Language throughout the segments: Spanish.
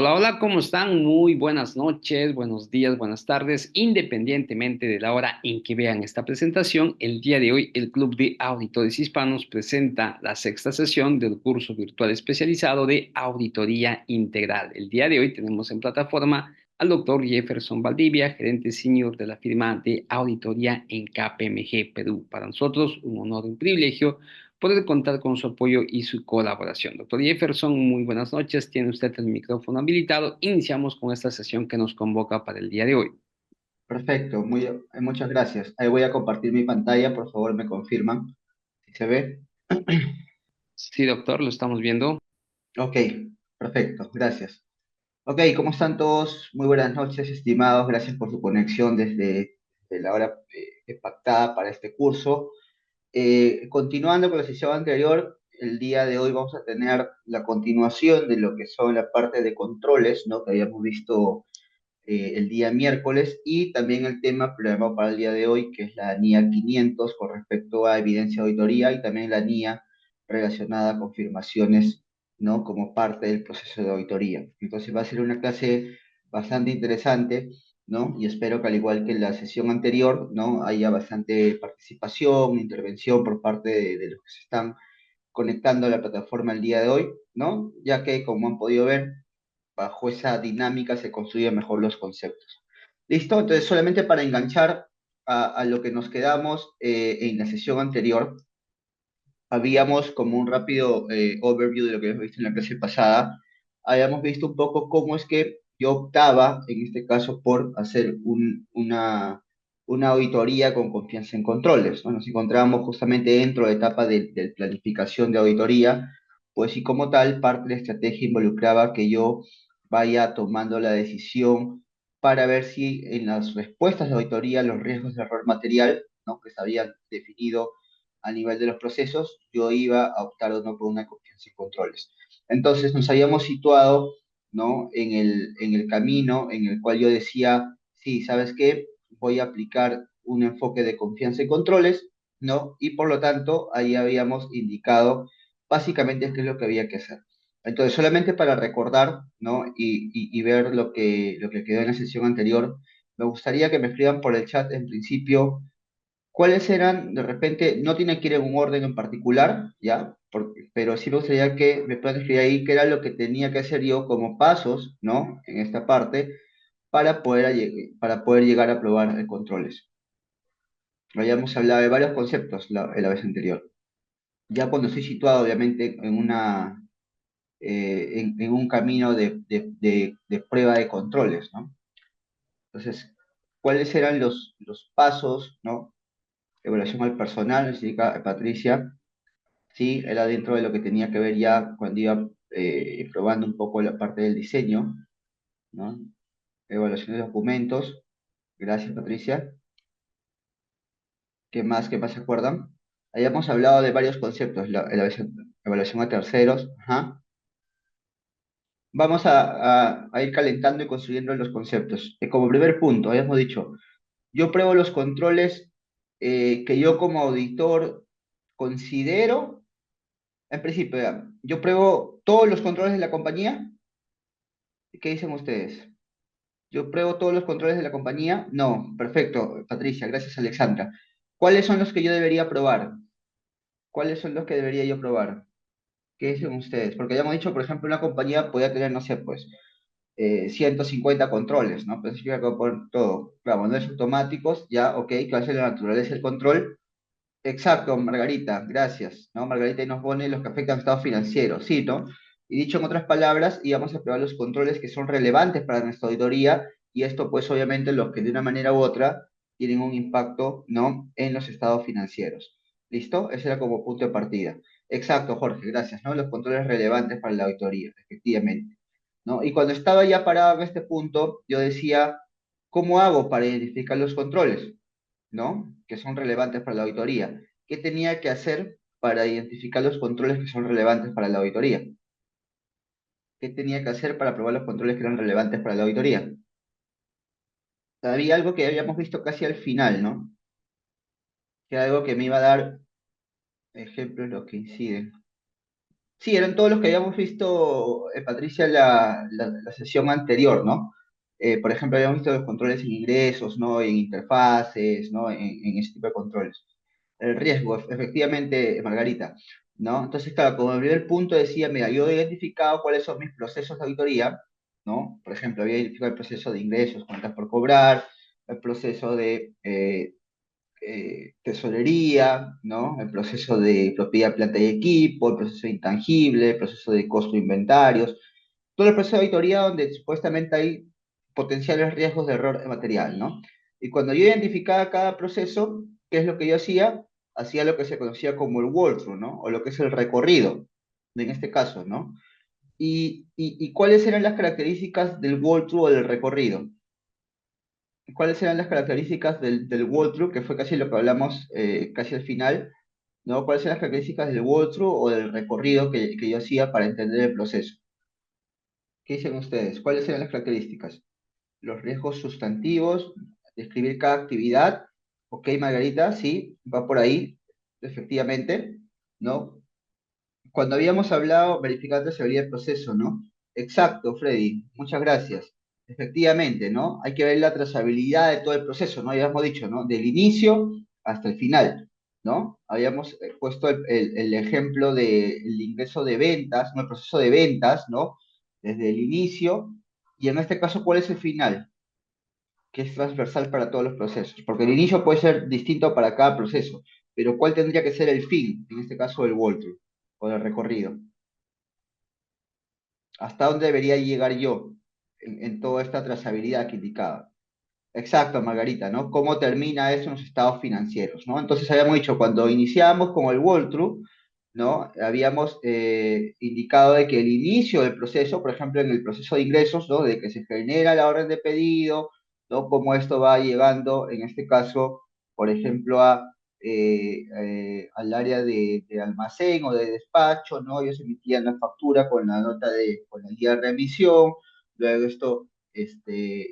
Hola, hola, ¿cómo están? Muy buenas noches, buenos días, buenas tardes. Independientemente de la hora en que vean esta presentación, el día de hoy el Club de Auditores Hispanos presenta la sexta sesión del curso virtual especializado de Auditoría Integral. El día de hoy tenemos en plataforma al doctor Jefferson Valdivia, gerente senior de la firma de auditoría en KPMG Perú. Para nosotros, un honor y un privilegio poder contar con su apoyo y su colaboración. Doctor Jefferson, muy buenas noches. Tiene usted el micrófono habilitado. Iniciamos con esta sesión que nos convoca para el día de hoy. Perfecto, muchas gracias. Ahí voy a compartir mi pantalla, por favor me confirman si se ve. Sí, doctor, lo estamos viendo. Ok, perfecto, gracias. Ok, ¿cómo están todos? Muy buenas noches, estimados. Gracias por su conexión desde la hora pactada para este curso. Continuando con la sesión anterior, el día de hoy vamos a tener la continuación de lo que son la parte de controles, ¿no? Que habíamos visto el día miércoles, y también el tema programado para el día de hoy, que es la NIA 500 con respecto a evidencia de auditoría, y también la NIA relacionada a confirmaciones, ¿no? Como parte del proceso de auditoría. Entonces va a ser una clase bastante interesante, ¿no? Y espero que, al igual que en la sesión anterior, ¿no? Haya bastante participación, intervención por parte de los que se están conectando a la plataforma el día de hoy, ¿no? Ya que, como han podido ver, bajo esa dinámica se construyen mejor los conceptos. ¿Listo? Entonces, solamente para enganchar a lo que nos quedamos en la sesión anterior, habíamos como un rápido overview de lo que habíamos visto en la clase pasada, habíamos visto un poco cómo es que yo optaba, en este caso, por hacer una auditoría con confianza en controles, ¿no? Nos encontrábamos justamente dentro de la etapa de planificación de auditoría, pues, y como tal, parte de la estrategia involucraba que yo vaya tomando la decisión para ver si en las respuestas de auditoría los riesgos de error material, ¿no? Que se habían definido a nivel de los procesos, yo iba a optar o no por una confianza en controles. Entonces nos habíamos situado, ¿no? En el camino en el cual yo decía, sí, ¿sabes qué? Voy a aplicar un enfoque de confianza en controles, ¿no? Y por lo tanto, ahí habíamos indicado básicamente qué es lo que había que hacer. Entonces, solamente para recordar, ¿no? Y ver lo que quedó en la sesión anterior, me gustaría que me escriban por el chat en principio cuáles eran, de repente, no tiene que ir en un orden en particular, ¿ya? Pero sí me gustaría que me puedan escribir ahí qué era lo que tenía que hacer yo como pasos, ¿no? En esta parte, para poder llegar a probar controles. Habíamos hablado de varios conceptos la vez anterior. Ya cuando estoy situado, obviamente, en un camino de prueba de controles, ¿no? Entonces, ¿cuáles eran los pasos, ¿no? Evaluación al personal, nos indica Patricia. Sí, era dentro de lo que tenía que ver ya cuando iba probando un poco la parte del diseño, ¿no? Evaluación de documentos. Gracias, Patricia. ¿Qué más? ¿Qué más se acuerdan? Habíamos hablado de varios conceptos, la evaluación a terceros. Ajá. Vamos a ir calentando y construyendo los conceptos. Como primer punto, habíamos dicho, yo pruebo los controles que yo como auditor considero, en principio, ya, yo pruebo todos los controles de la compañía. ¿Qué dicen ustedes? ¿Yo pruebo todos los controles de la compañía? No, perfecto, Patricia, gracias, Alexandra. ¿Cuáles son los que yo debería probar? ¿Cuáles son los que debería yo probar? ¿Qué dicen ustedes? Porque ya hemos dicho, por ejemplo, una compañía podría tener, no sé, pues, 150 controles, ¿no? Pero significa que por todo. Claro, no es automáticos, ya, ok, que va a ser la naturaleza del control. Exacto, Margarita, gracias, ¿no? Margarita ahí nos pone los que afectan al estado financiero, sí, ¿no? Y dicho en otras palabras, íbamos a probar los controles que son relevantes para nuestra auditoría, y esto, pues, obviamente, los que de una manera u otra tienen un impacto, ¿no? En los estados financieros. ¿Listo? Ese era como punto de partida. Exacto, Jorge, gracias, ¿no? Los controles relevantes para la auditoría, efectivamente, ¿no? Y cuando estaba ya parado en este punto, yo decía, ¿cómo hago para identificar los controles? ¿No? Que son relevantes para la auditoría. ¿Qué tenía que hacer para identificar los controles que son relevantes para la auditoría? ¿Qué tenía que hacer para probar los controles que eran relevantes para la auditoría? Había algo que habíamos visto casi al final, ¿no? Que era algo que me iba a dar ejemplos de los que inciden. Sí, eran todos los que habíamos visto, Patricia, la sesión anterior, ¿no? Por ejemplo, habíamos visto los controles en ingresos, ¿no? En interfaces, ¿no? En ese tipo de controles. El riesgo, efectivamente, Margarita, ¿no? Entonces, claro, como el primer punto decía, mira, yo he identificado cuáles son mis procesos de auditoría, ¿no? Por ejemplo, había identificado el proceso de ingresos, cuentas por cobrar, el proceso de tesorería, ¿no? El proceso de propiedad, planta y equipo, el proceso de intangible, el proceso de costo de inventarios, todo el proceso de auditoría donde supuestamente hay potenciales riesgos de error material, ¿no? Y cuando yo identificaba cada proceso, ¿qué es lo que yo hacía? Hacía lo que se conocía como el walkthrough, ¿no? O lo que es el recorrido, en este caso, ¿no? ¿Y cuáles eran las características del walkthrough o del recorrido? ¿Cuáles eran las características del walkthrough, que fue casi lo que hablamos casi al final, ¿no? ¿Cuáles eran las características del walkthrough o del recorrido que yo hacía para entender el proceso? ¿Qué dicen ustedes? ¿Cuáles eran las características? Los riesgos sustantivos, describir cada actividad. Ok, Margarita, sí, va por ahí, efectivamente, ¿no? Cuando habíamos hablado, verificar trazabilidad del proceso, ¿no? Exacto, Freddy, muchas gracias. Efectivamente, ¿no? Hay que ver la trazabilidad de todo el proceso, ¿no? Ya hemos dicho, ¿no? Del inicio hasta el final, ¿no? Habíamos puesto el ejemplo del ingreso de ventas, ¿no? El proceso de ventas, ¿no? Desde el inicio, y en este caso, ¿cuál es el final? Que es transversal para todos los procesos, porque el inicio puede ser distinto para cada proceso, pero ¿cuál tendría que ser el fin? En este caso, el walkthrough o el recorrido. ¿Hasta dónde debería llegar yo en toda esta trazabilidad que indicaba? Exacto, Margarita, ¿no? ¿Cómo termina eso en los estados financieros, ¿no? Entonces habíamos dicho, cuando iniciamos con el walkthrough, ¿no? Habíamos indicado de que el inicio del proceso, por ejemplo, en el proceso de ingresos, ¿no? De que se genera la orden de pedido, ¿no? Cómo esto va llevando, en este caso, por ejemplo, al área de almacén o de despacho, ¿no? Ellos emitían la factura con la nota con el día de remisión, luego esto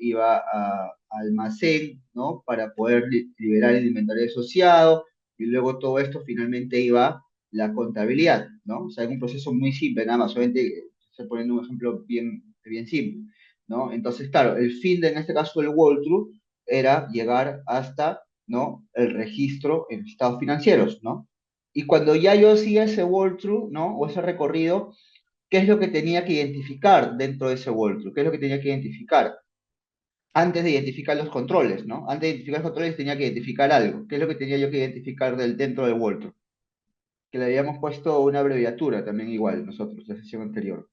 iba a almacén, ¿no? Para poder liberar el inventario asociado, y luego todo esto finalmente iba la contabilidad, ¿no? O sea, es un proceso muy simple, nada más, solamente estoy poniendo un ejemplo bien simple, ¿no? Entonces, claro, el fin de, en este caso, el walkthrough era llegar hasta, ¿no? El registro en estados financieros, ¿no? Y cuando ya yo hacía ese walkthrough, ¿no? O ese recorrido, ¿qué es lo que tenía que identificar dentro de ese walkthrough? ¿Qué es lo que tenía que identificar? Antes de identificar los controles, ¿no? Antes de identificar los controles tenía que identificar algo. ¿Qué es lo que tenía yo que identificar dentro del walkthrough? Que le habíamos puesto una abreviatura también igual nosotros, la sesión anterior.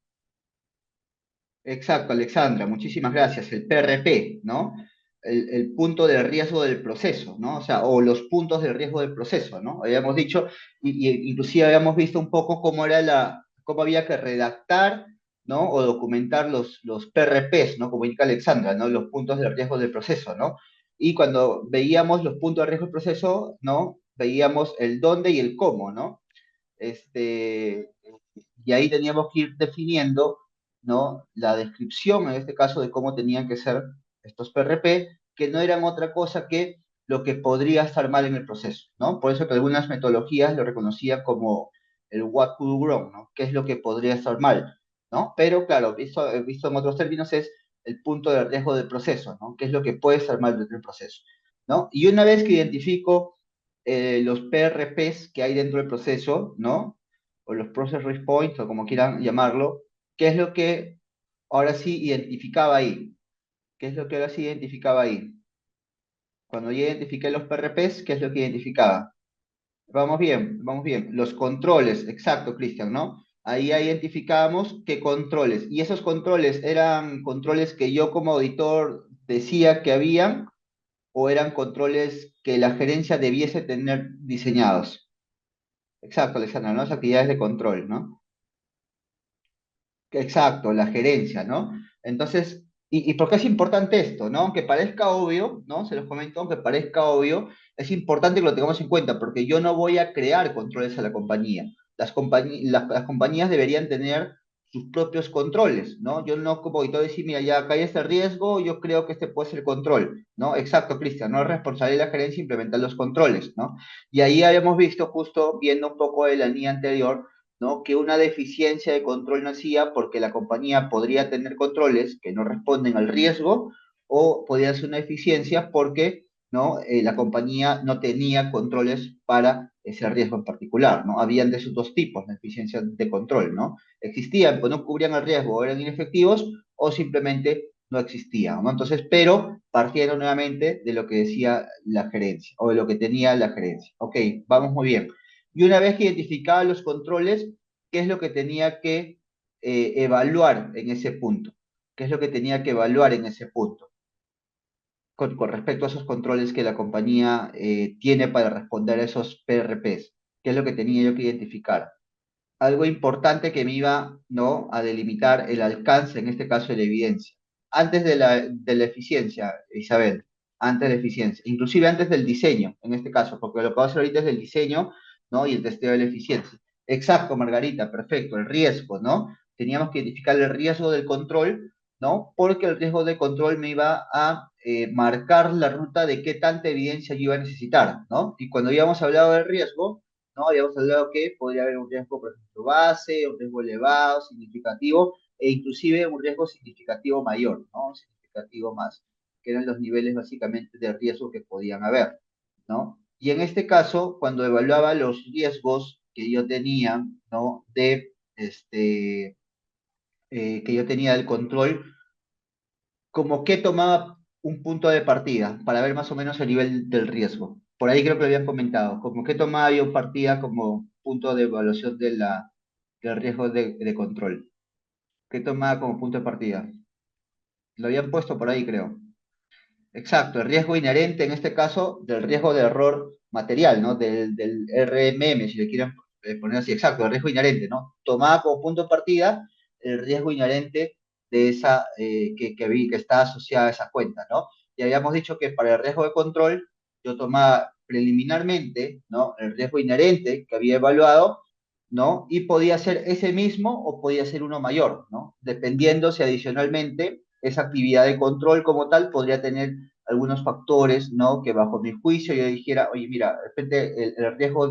Exacto, Alexandra, muchísimas gracias. El PRP, ¿no? El punto de riesgo del proceso, ¿no? O sea, o los puntos de riesgo del proceso, ¿no? Habíamos dicho, inclusive habíamos visto un poco cómo había que redactar, ¿no? O documentar los PRPs, ¿no? Como indica Alexandra, ¿no? Los puntos de riesgo del proceso, ¿no? Y cuando veíamos los puntos de riesgo del proceso, ¿no? Veíamos el dónde y el cómo, ¿no? Este, y ahí teníamos que ir definiendo, ¿no? La descripción, en este caso, de cómo tenían que ser estos PRP, que no eran otra cosa que lo que podría estar mal en el proceso, ¿no? Por eso que algunas metodologías lo reconocían como el what could go wrong, ¿no? ¿Qué es lo que podría estar mal, ¿no? Pero claro, visto en otros términos es el punto de riesgo del proceso, ¿no? ¿Qué es lo que puede estar mal dentro del proceso, ¿no? Y una vez que identifico los PRPs que hay dentro del proceso, ¿no? O los Process Risk Points, o como quieran llamarlo, ¿qué es lo que ahora sí identificaba ahí? ¿Qué es lo que ahora sí identificaba ahí? Cuando yo identifiqué los PRPs, ¿qué es lo que identificaba? Vamos bien, vamos bien. Los controles, exacto, Cristian, ¿no? Ahí ya identificábamos qué controles. Y esos controles eran controles que yo como auditor decía que habían, o eran controles que la gerencia debiese tener diseñados. Exacto, Alexandra, ¿no? Las actividades de control, ¿no? Exacto, la gerencia, ¿no? Entonces, ¿y por qué es importante esto, ¿no? Aunque parezca obvio, ¿no? Se los comento, aunque parezca obvio, es importante que lo tengamos en cuenta, porque yo no voy a crear controles a la compañía. Las compañías deberían tener sus propios controles, ¿no? Yo no como auditor decir, mira, ya acá hay este riesgo, yo creo que este puede ser el control, ¿no? Exacto, Cristian, no es responsabilidad de la gerencia implementar los controles, ¿no? Y ahí habíamos visto, justo viendo un poco de la línea anterior, ¿no? Que una deficiencia de control nacía porque la compañía podría tener controles que no responden al riesgo o podría ser una deficiencia porque, ¿no? La compañía no tenía controles para ese riesgo en particular, ¿no? Habían de esos dos tipos de deficiencias de control, ¿no? Existían, pues no cubrían el riesgo o eran inefectivos o simplemente no existían, ¿no? Entonces, pero partieron nuevamente de lo que decía la gerencia o de lo que tenía la gerencia. Ok, vamos muy bien. Y una vez que identificaba los controles, ¿qué es lo que tenía que evaluar en ese punto? ¿Qué es lo que tenía que evaluar en ese punto? Con respecto a esos controles que la compañía tiene para responder a esos PRPs. ¿Qué es lo que tenía yo que identificar? Algo importante que me iba, ¿no? A delimitar el alcance, en este caso, de la evidencia. Antes de la eficiencia, Isabel, antes de la eficiencia, inclusive antes del diseño, en este caso, porque lo que vamos a hacer ahorita es el diseño, ¿no? Y el testeo de la eficiencia. Exacto, Margarita, perfecto, el riesgo, ¿no? Teníamos que identificar el riesgo del control, ¿no? Porque el riesgo de control me iba a marcar la ruta de qué tanta evidencia yo iba a necesitar, ¿no? Y cuando habíamos hablado del riesgo, ¿no? Habíamos hablado que podría haber un riesgo, por ejemplo, base, un riesgo elevado, significativo, e inclusive un riesgo significativo mayor, ¿no? Significativo más, que eran los niveles básicamente de riesgo que podían haber, ¿no? Y en este caso, cuando evaluaba los riesgos que yo tenía, ¿no? Que yo tenía del control, como que tomaba un punto de partida para ver más o menos el nivel del riesgo. Por ahí creo que lo habían comentado, como que tomaba yo partida como punto de evaluación del riesgo de control. ¿Qué tomaba como punto de partida? Lo habían puesto por ahí, creo. Exacto, el riesgo inherente, en este caso, del riesgo de error material, ¿no? Del RMM, si le quieren poner así, exacto, el riesgo inherente, ¿no? Tomaba como punto de partida el riesgo inherente de esa, que está asociada a esa cuenta, ¿no? Y habíamos dicho que para el riesgo de control, yo tomaba preliminarmente, ¿no? El riesgo inherente que había evaluado, ¿no? Y podía ser ese mismo o podía ser uno mayor, ¿no? Dependiendo si adicionalmente esa actividad de control como tal podría tener algunos factores, ¿no? Que bajo mi juicio yo dijera, oye, mira, de repente el riesgo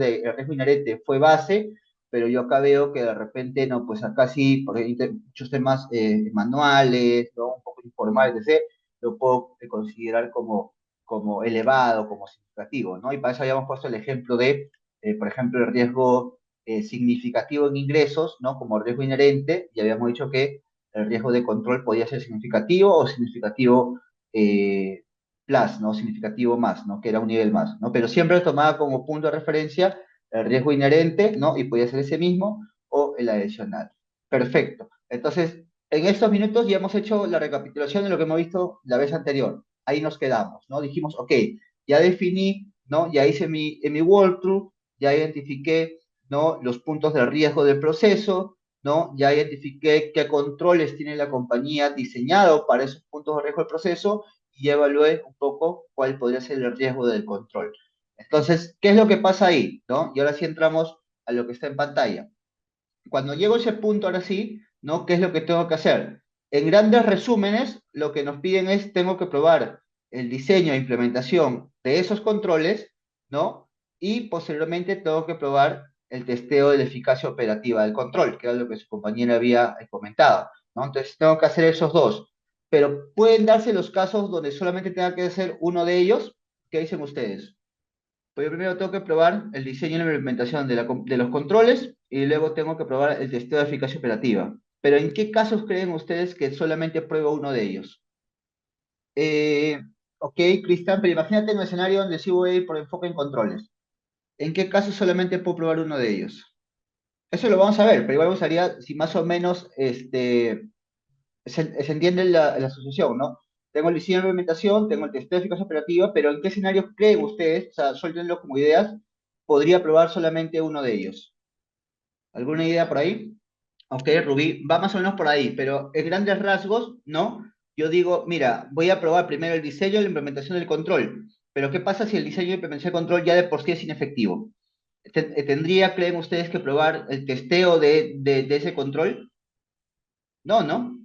inherente fue base, pero yo acá veo que de repente, no, pues acá sí, porque hay muchos temas manuales, ¿no? Un poco informales, etc., lo puedo considerar como elevado, como significativo, ¿no? Y para eso habíamos puesto el ejemplo de, por ejemplo, el riesgo significativo en ingresos, ¿no? Como riesgo inherente, y habíamos dicho que el riesgo de control podía ser significativo o significativo eh, plus, ¿no? Significativo más, ¿no? Que era un nivel más, ¿no? Pero siempre tomaba como punto de referencia el riesgo inherente, ¿no? Y podía ser ese mismo o el adicional. Perfecto. Entonces, en estos minutos ya hemos hecho la recapitulación de lo que hemos visto la vez anterior. Ahí nos quedamos, ¿no? Dijimos, ok, ya definí, ¿no? Ya hice mi walkthrough, ya identifiqué, ¿no? Los puntos de riesgo del proceso, ¿no? Ya identifiqué qué controles tiene la compañía diseñado para esos puntos de riesgo del proceso y evalué un poco cuál podría ser el riesgo del control. Entonces, ¿qué es lo que pasa ahí? ¿No? Y ahora sí entramos a lo que está en pantalla. Cuando llego a ese punto, ahora sí, ¿no? ¿Qué es lo que tengo que hacer? En grandes resúmenes, lo que nos piden es, tengo que probar el diseño e implementación de esos controles, ¿no? Y posteriormente tengo que probar el testeo de la eficacia operativa del control, que era lo que su compañera había comentado, ¿no? Entonces tengo que hacer esos dos. Pero pueden darse los casos donde solamente tenga que hacer uno de ellos. ¿Qué dicen ustedes? Pues yo primero tengo que probar el diseño y la implementación de los controles y luego tengo que probar el testeo de eficacia operativa. Pero ¿en qué casos creen ustedes que solamente pruebo uno de ellos? Eh, ok, Cristian, pero imagínate en un escenario donde sí voy a ir por enfoque en controles. ¿En qué casos solamente puedo probar uno de ellos? Eso lo vamos a ver, pero igual me gustaría si más o menos se entiende la asociación, ¿no? Tengo el diseño de implementación, tengo el testeo de eficacia operativa, pero ¿en qué escenarios creen ustedes, o sea, suéltenlo como ideas, podría probar solamente uno de ellos? ¿Alguna idea por ahí? Ok, Rubí, va más o menos por ahí, pero en grandes rasgos, ¿no? Yo digo, mira, voy a probar primero el diseño y la implementación del control, pero ¿qué pasa si el diseño y implementación del control ya de por sí es inefectivo? ¿Tendría, creen ustedes, que probar el testeo de ese control? No, ¿no?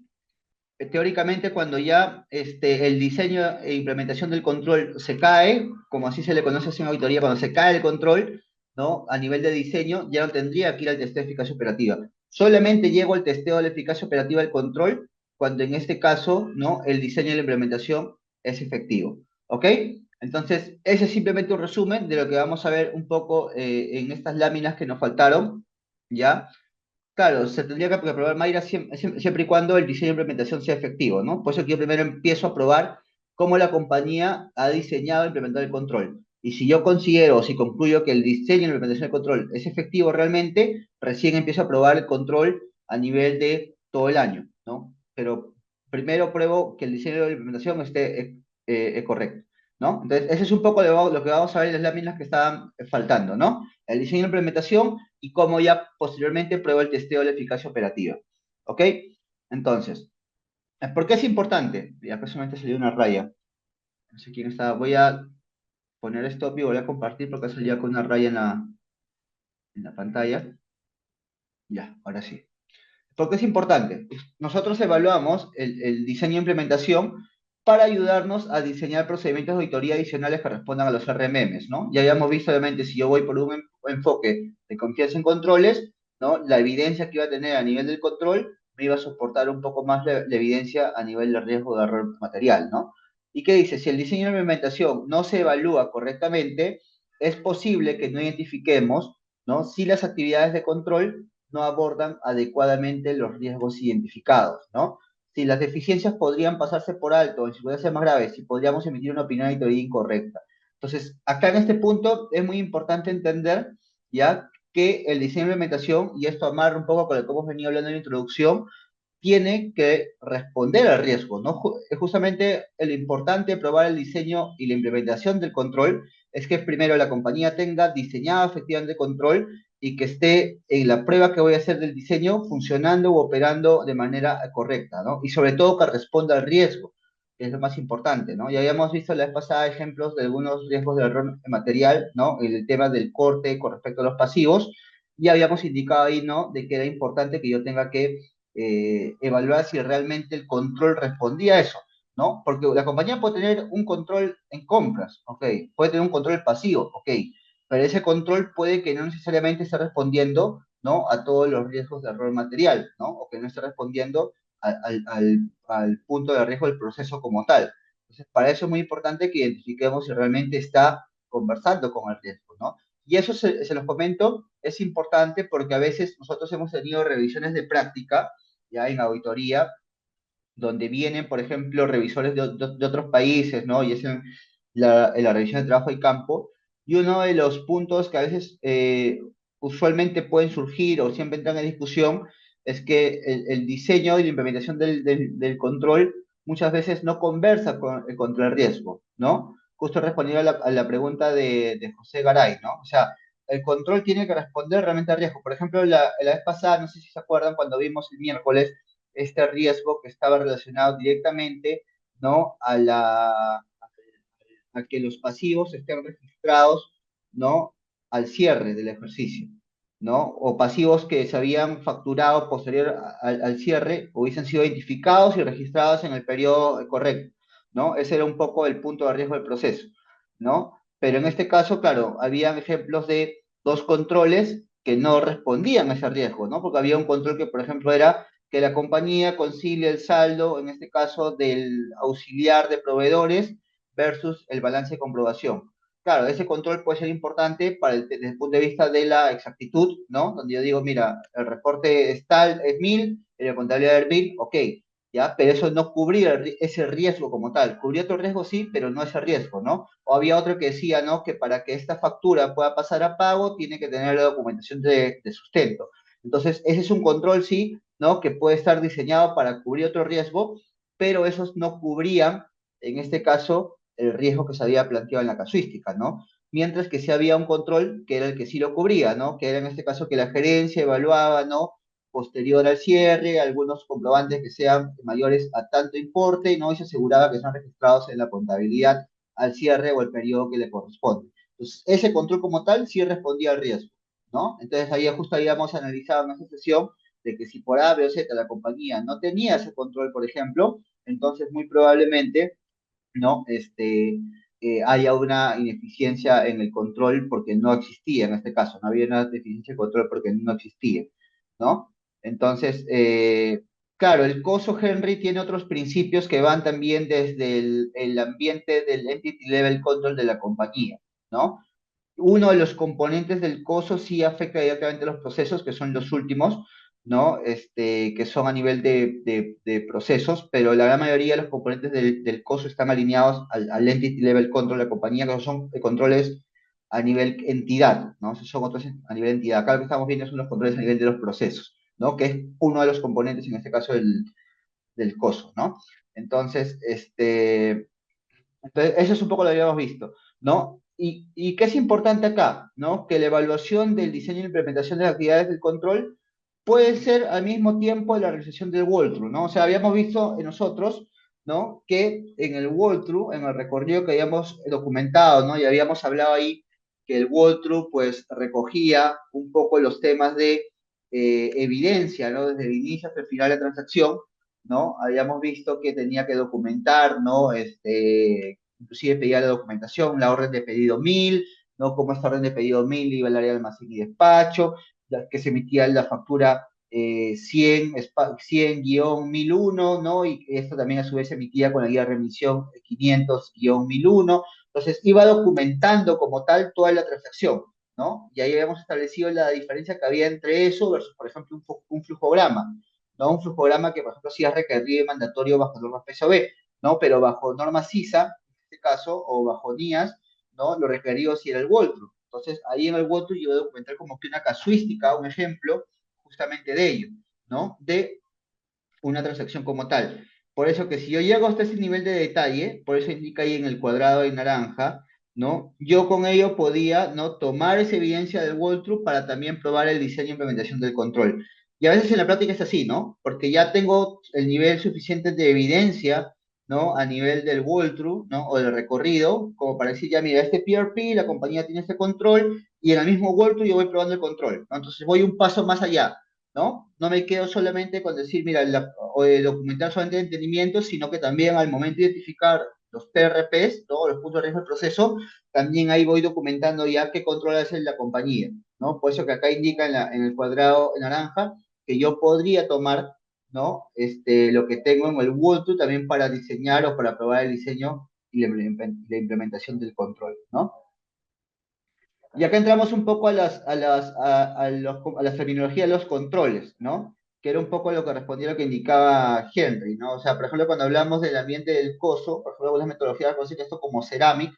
Teóricamente cuando ya el diseño e implementación del control se cae, como así se le conoce así en auditoría, cuando se cae el control, ¿no? A nivel de diseño, ya no tendría que ir al testeo de eficacia operativa. Solamente llego al testeo de la eficacia operativa del control cuando en este caso, ¿no? El diseño y la implementación es efectivo. ¿Ok? Entonces, ese es simplemente un resumen de lo que vamos a ver un poco en estas láminas que nos faltaron, ¿ya? Claro, se tendría que probar Mayra siempre, y cuando el diseño de implementación sea efectivo, ¿no? Por eso que yo primero empiezo a probar cómo la compañía ha diseñado e implementado el control. Y si yo considero o si concluyo que el diseño y la implementación del control es efectivo realmente, recién empiezo a probar el control a nivel de todo el año, ¿no? Pero primero pruebo que el diseño y la implementación esté correcto, ¿no? Entonces, ese es un poco lo que vamos a ver en las láminas que estaban faltando, ¿no? El diseño y la implementación y cómo ya posteriormente prueba el testeo de la eficacia operativa. ¿Ok? Entonces, ¿por qué es importante? Ya personalmente salió una raya. No sé quién está. Voy a poner esto y voy a compartir porque salió con una raya en la pantalla. Ya, ahora sí. ¿Por qué es importante? Nosotros evaluamos el diseño e implementación para ayudarnos a diseñar procedimientos de auditoría adicionales que respondan a los RMMs, ¿no? Ya habíamos visto, obviamente, si yo voy por un enfoque de confianza en controles, ¿no? La evidencia que iba a tener a nivel del control me iba a soportar un poco más la evidencia a nivel de riesgo de error material, ¿no? ¿Y qué dice? Si el diseño de implementación no se evalúa correctamente, es posible que no identifiquemos, ¿no? Si las actividades de control no abordan adecuadamente los riesgos identificados, ¿no? Si las deficiencias podrían pasarse por alto, en circunstancias más graves, si podríamos emitir una opinión de auditoría incorrecta. Entonces, acá en este punto es muy importante entender, ¿ya? Que el diseño de implementación, y esto amarra un poco con lo que hemos venido hablando en la introducción, tiene que responder al riesgo, ¿no? Es justamente lo importante de probar el diseño y la implementación del control es que primero la compañía tenga diseñado efectivamente el control y que esté en la prueba que voy a hacer del diseño funcionando o operando de manera correcta, ¿no? Y sobre todo que responda al riesgo, que es lo más importante, ¿no? Ya habíamos visto la vez pasada ejemplos de algunos riesgos de error material, ¿no? El tema del corte con respecto a los pasivos, y habíamos indicado ahí, ¿no? De que era importante que yo tenga que evaluar si realmente el control respondía a eso, ¿no? Porque la compañía puede tener un control en compras, ok, puede tener un control pasivo, ok, pero ese control puede que no necesariamente esté respondiendo, ¿no? A todos los riesgos de error material, ¿no? O que no esté respondiendo al punto de riesgo del proceso como tal. Entonces, para eso es muy importante que identifiquemos si realmente está conversando con el riesgo, ¿no? Y eso se los comento, es importante porque a veces nosotros hemos tenido revisiones de práctica ya en auditoría, donde vienen, por ejemplo, revisores de otros países, ¿no? Y es en la revisión de trabajo y campo. Y uno de los puntos que a veces usualmente pueden surgir o siempre entran en discusión es que el diseño y la implementación del control muchas veces no conversa contra el riesgo, ¿no? Justo respondiendo a la pregunta de José Garay, ¿no? O sea, el control tiene que responder realmente al riesgo. Por ejemplo, la vez pasada, no sé si se acuerdan, cuando vimos el miércoles este riesgo que estaba relacionado directamente, ¿no? A que los pasivos estén registrados, ¿no? Al cierre del ejercicio, ¿no? O pasivos que se habían facturado posterior al cierre hubiesen sido identificados y registrados en el periodo correcto, ¿no? Ese era un poco el punto de riesgo del proceso, ¿no? Pero en este caso, claro, habían ejemplos de dos controles que no respondían a ese riesgo, ¿no? Porque había un control que, por ejemplo, era que la compañía concilie el saldo, en este caso del auxiliar de proveedores, versus el balance de comprobación. Claro, ese control puede ser importante desde el punto de vista de la exactitud, ¿no? Donde yo digo, mira, el reporte es tal, es 1000, la contabilidad es 1000, ok, ¿ya? Pero eso no cubría ese riesgo como tal. Cubría otro riesgo, sí, pero no ese riesgo, ¿no? O había otro que decía, ¿no? Que para que esta factura pueda pasar a pago, tiene que tener la documentación de sustento. Entonces, ese es un control, sí, ¿no? Que puede estar diseñado para cubrir otro riesgo, pero esos no cubrían, en este caso, el riesgo que se había planteado en la casuística, ¿no? Mientras que sí había un control que era el que sí lo cubría, ¿no? Que era en este caso que la gerencia evaluaba, ¿no? Posterior al cierre, algunos comprobantes que sean mayores a tanto importe, ¿no? Y se aseguraba que son registrados en la contabilidad al cierre o el periodo que le corresponde. Entonces, ese control como tal sí respondía al riesgo, ¿no? Entonces, ahí justo habíamos analizado en esa sesión de que si por A, B o Z la compañía no tenía ese control, por ejemplo, entonces muy probablemente, ¿no? haya una ineficiencia en el control porque no existía en este caso, no había una deficiencia de control porque no existía, ¿no? Entonces, claro, el coso Henry tiene otros principios que van también desde el ambiente del entity level control de la compañía, ¿no? Uno de los componentes del coso sí afecta directamente a los procesos, que son los últimos, ¿no? Que son a nivel de procesos, pero la gran mayoría de los componentes del coso están alineados al entity level control de la compañía, que son controles a nivel entidad, ¿no? Esos son otros a nivel entidad. Acá lo que estamos viendo son los controles a nivel de los procesos, ¿no? Que es uno de los componentes, en este caso, del coso, ¿no? Entonces, entonces, eso es un poco lo que habíamos visto, ¿no? ¿Y qué es importante acá? ¿No? Que la evaluación del diseño e implementación de las actividades del control puede ser al mismo tiempo la realización del walkthrough, ¿no? O sea, habíamos visto en nosotros, ¿no? Que en el walkthrough, en el recorrido que habíamos documentado, ¿no? Y habíamos hablado ahí que el walkthrough, pues, recogía un poco los temas de evidencia, ¿no? Desde el inicio hasta el final de la transacción, ¿no? Habíamos visto que tenía que documentar, ¿no? Inclusive pedía la documentación, la orden de pedido 1000, ¿no? Cómo esta orden de pedido 1000 iba al área de almacén y despacho, que se emitía la factura 100-1001, ¿no? Y esto también a su vez se emitía con la guía de remisión 500-1001. Entonces iba documentando como tal toda la transacción, ¿no? Y ahí habíamos establecido la diferencia que había entre eso versus, por ejemplo, un flujograma, ¿no? Un flujograma que, por ejemplo, sí es requerido y mandatorio bajo normas PSOB, ¿no? Pero bajo normas CISA, en este caso, o bajo NIAS, ¿no? Lo requerido sí era el walkthrough. Entonces, ahí en el walkthrough yo voy a documentar como que una casuística, un ejemplo, justamente de ello, ¿no? De una transacción como tal. Por eso que si yo llego hasta ese nivel de detalle, por eso indica ahí en el cuadrado en naranja, ¿no? Yo con ello podía, ¿no? Tomar esa evidencia del walkthrough para también probar el diseño e implementación del control. Y a veces en la práctica es así, ¿no? Porque ya tengo el nivel suficiente de evidencia, ¿no? A nivel del walkthrough, ¿no? O del recorrido, como para decir, ya mira, este PRP, la compañía tiene este control, y en el mismo walkthrough yo voy probando el control, ¿no? Entonces voy un paso más allá, ¿no? No me quedo solamente con decir, mira, o documentar solamente el entendimiento, sino que también al momento de identificar los PRPs, ¿no? Los puntos de riesgo del proceso, también ahí voy documentando ya qué control hace la compañía, ¿no? Por eso que acá indica en el cuadrado naranja que yo podría tomar, ¿no? Lo que tengo en el walkthrough también para diseñar o para probar el diseño y la implementación del control, ¿no? Y acá entramos un poco a la terminología de los controles, ¿no? Que era un poco lo que respondía a lo que indicaba Henry, ¿no? O sea, por ejemplo, cuando hablamos del ambiente del coso, por ejemplo, las metodologías conocen esto como ceramic,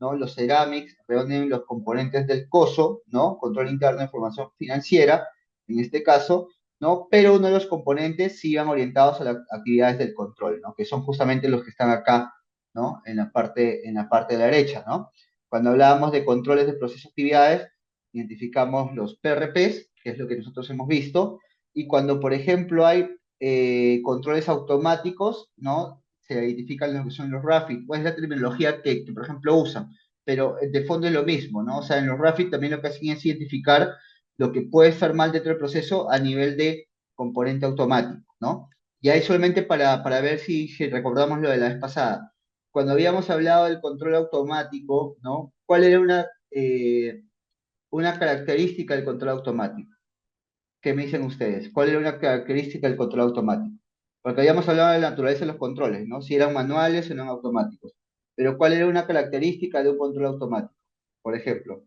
¿no? Los ceramics reúnen los componentes del coso, ¿no? Control interno de información financiera, en este caso, ¿no? Pero uno de los componentes sí van orientados a las actividades del control, ¿no? Que son justamente los que están acá, ¿no? En la parte de la derecha, ¿no? Cuando hablábamos de controles de procesos de actividades, identificamos los PRPs, que es lo que nosotros hemos visto, y cuando, por ejemplo, hay controles automáticos, ¿no? Se identifican lo que son los RAFID, o es la terminología que, por ejemplo, usan, pero de fondo es lo mismo, ¿no? O sea, en los RAFID también lo que hacen es identificar lo que puede estar mal dentro del proceso a nivel de componente automático, ¿no? Y ahí solamente para ver si recordamos lo de la vez pasada cuando habíamos hablado del control automático, ¿no? ¿Cuál era una característica del control automático? ¿Qué me dicen ustedes? ¿Cuál era una característica del control automático? Porque habíamos hablado de la naturaleza de los controles, ¿no? Si eran manuales o eran automáticos. Pero ¿cuál era una característica de un control automático? Por ejemplo.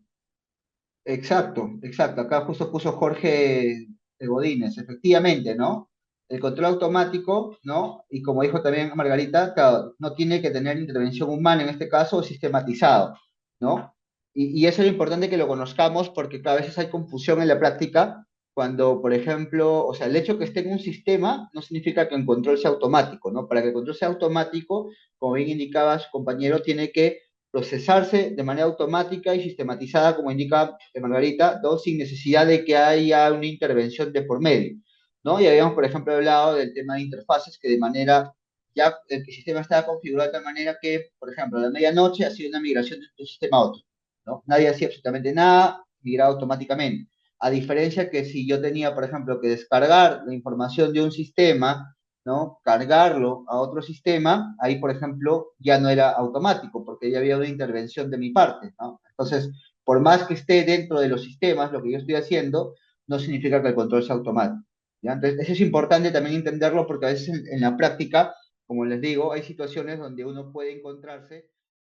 Exacto, exacto. Acá justo puso Jorge Godínez, efectivamente, ¿no? El control automático, ¿no? Y como dijo también Margarita, claro, no tiene que tener intervención humana en este caso, sistematizado, ¿no? Y eso es importante que lo conozcamos porque cada vez hay confusión en la práctica cuando, por ejemplo, o sea, el hecho que esté en un sistema no significa que el control sea automático, ¿no? Para que el control sea automático, como bien indicaba su compañero, tiene que procesarse de manera automática y sistematizada, como indica Margarita, ¿no? Sin necesidad de que haya una intervención de por medio, ¿no? Y habíamos, por ejemplo, hablado del tema de interfaces, que de manera, ya el sistema estaba configurado de tal manera que, por ejemplo, a la medianoche ha sido una migración de un sistema a otro, ¿no? Nadie hacía absolutamente nada, migraba automáticamente. A diferencia que si yo tenía, por ejemplo, que descargar la información de un sistema, ¿no? Cargarlo a otro sistema, ahí, por ejemplo, ya no era automático, porque ya había una intervención de mi parte, ¿no? Entonces, por más que esté dentro de los sistemas, lo que yo estoy haciendo, no significa que el control sea automático, ¿ya? Entonces, eso es importante también entenderlo, porque a veces en la práctica, como les digo, hay situaciones donde uno puede encontrarse